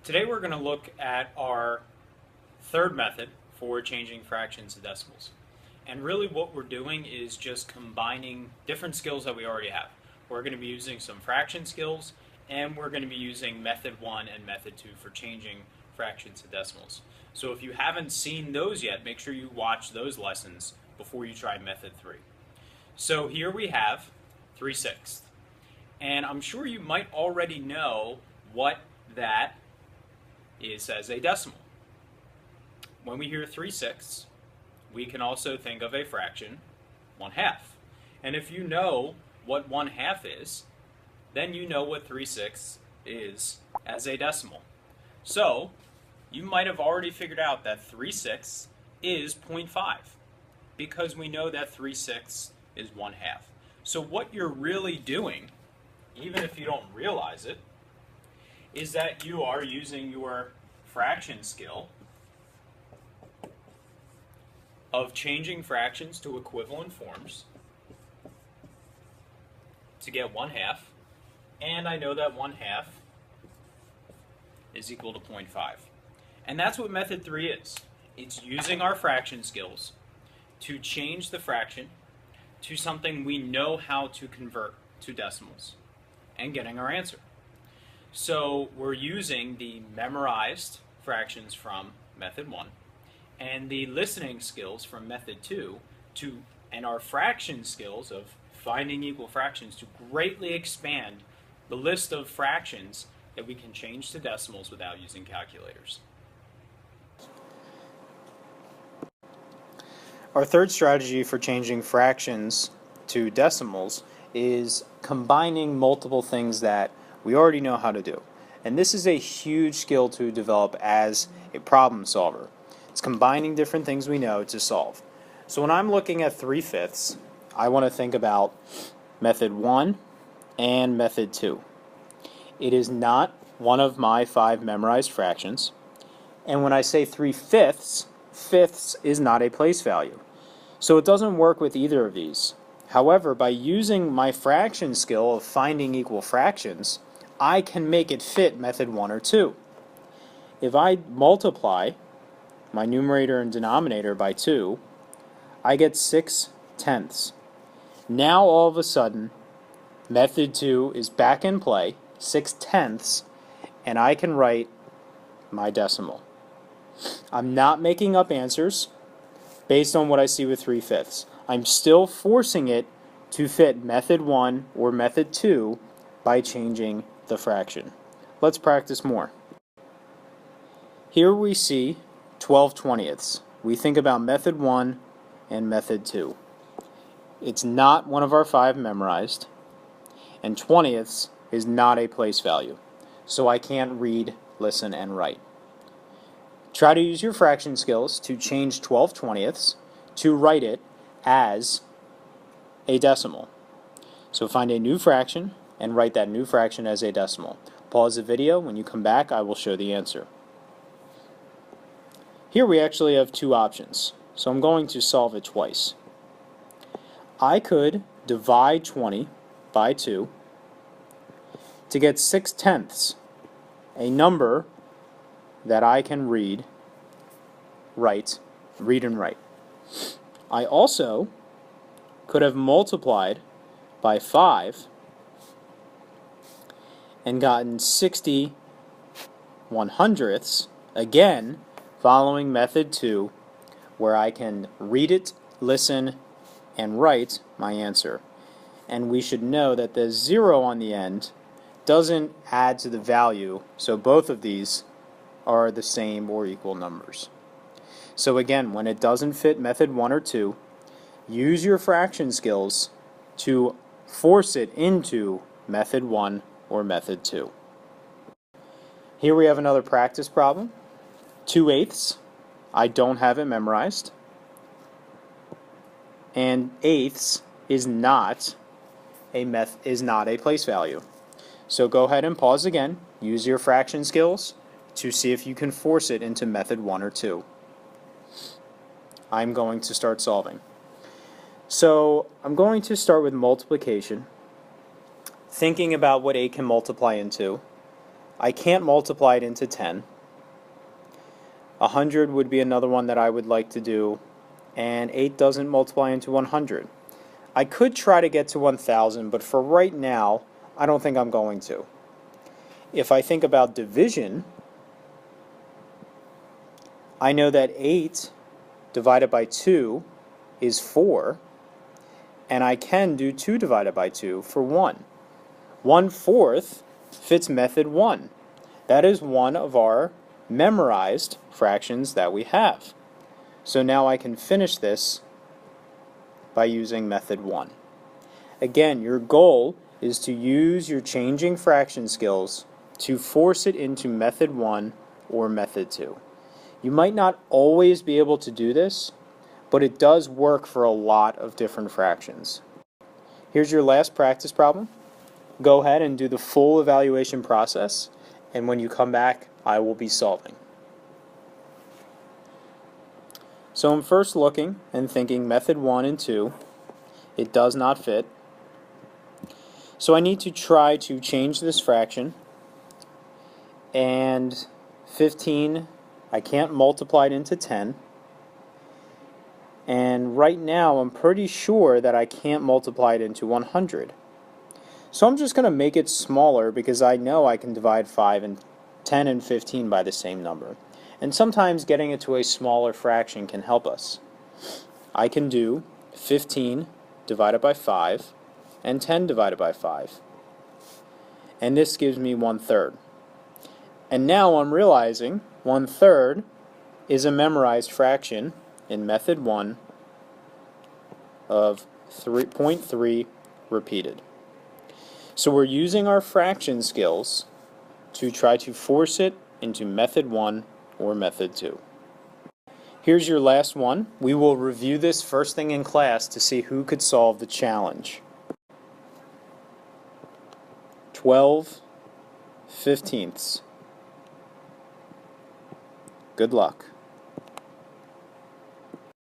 Today we're going to look at our third method for changing fractions to decimals. And really what we're doing is just combining different skills that we already have. We're going to be using some fraction skills, and we're going to be using method 1 and method 2 for changing fractions to decimals. So if you haven't seen those yet, make sure you watch those lessons before you try method 3. So here we have 3/6. And I'm sure you might already know what that is as a decimal. When we hear 3/6, we can also think of a fraction 1/2. And if you know what 1/2 is, then you know what 3/6 is as a decimal. So you might have already figured out that 3/6 is 0.5 because we know that 3/6 is 1/2. So what you're really doing, even if you don't realize it, is that you are using your fraction skill of changing fractions to equivalent forms to get 1/2, and I know that 1/2 is equal to 0.5. And that's what method 3 is. It's using our fraction skills to change the fraction to something we know how to convert to decimals and getting our answer. So we're using the memorized fractions from method 1 and the listening skills from method 2 and our fraction skills of finding equal fractions to greatly expand the list of fractions that we can change to decimals without using calculators. Our third strategy for changing fractions to decimals is combining multiple things that we already know how to do. And this is a huge skill to develop as a problem solver. It's combining different things we know to solve. So when I'm looking at 3/5, I want to think about method 1 and method 2. It is not one of my 5 memorized fractions. And when I say 3/5, fifths is not a place value. So it doesn't work with either of these. However, by using my fraction skill of finding equal fractions, I can make it fit method 1 or 2. If I multiply my numerator and denominator by 2, I get 6/10. Now all of a sudden, method 2 is back in play, 6/10, and I can write my decimal. I'm not making up answers based on what I see with 3/5. I'm still forcing it to fit method 1 or method 2 by changing the fraction. Let's practice more. Here we see 12/20. We think about method 1 and method 2. It's not one of our 5 memorized, and 20ths is not a place value, so I can't read, listen, and write. Try to use your fraction skills to change 12/20 to write it as a decimal. So find a new fraction and write that new fraction as a decimal. Pause the video. When you come back, I will show the answer. Here we actually have 2 options, so I'm going to solve it twice. I could divide 20 by 2 to get 6/10, a number that I can read and write. I also could have multiplied by 5 and gotten 60/100ths, again following method 2, where I can read it, listen, and write my answer. And we should know that the 0 on the end doesn't add to the value, so both of these are the same or equal numbers. So again, when it doesn't fit method 1 or 2, use your fraction skills to force it into method 1 or method 2. Here we have another practice problem. 2/8, I don't have it memorized. And 8ths is not a place value. So go ahead and pause again. Use your fraction skills to see if you can force it into method 1 or 2. I'm going to start solving. So I'm going to start with multiplication, thinking about what 8 can multiply into, I can't multiply it into 10. 100 would be another one that I would like to do, and 8 doesn't multiply into 100. I could try to get to 1000, but for right now, I don't think I'm going to. If I think about division, I know that 8 divided by 2 is 4, and I can do 2 divided by 2 for 1. 1/4 fits method 1. That is one of our memorized fractions that we have. So now I can finish this by using method 1. Again, your goal is to use your changing fraction skills to force it into method 1 or method 2. You might not always be able to do this, but it does work for a lot of different fractions. Here's your last practice problem. Go ahead and do the full evaluation process, and when you come back, I will be solving. So I'm first looking and thinking method 1 and 2. It does not fit. So I need to try to change this fraction. And 15, I can't multiply it into 10. And right now I'm pretty sure that I can't multiply it into 100. So I'm just going to make it smaller because I know I can divide 10 and 15 by the same number. And sometimes getting it to a smaller fraction can help us. I can do 15 divided by 5 and 10 divided by 5. And this gives me 1/3. And now I'm realizing 1/3 is a memorized fraction in method 1 of 3.3 repeated. So we're using our fraction skills to try to force it into method 1 or method 2. Here's your last one. We will review this first thing in class to see who could solve the challenge. 12/15. Good luck.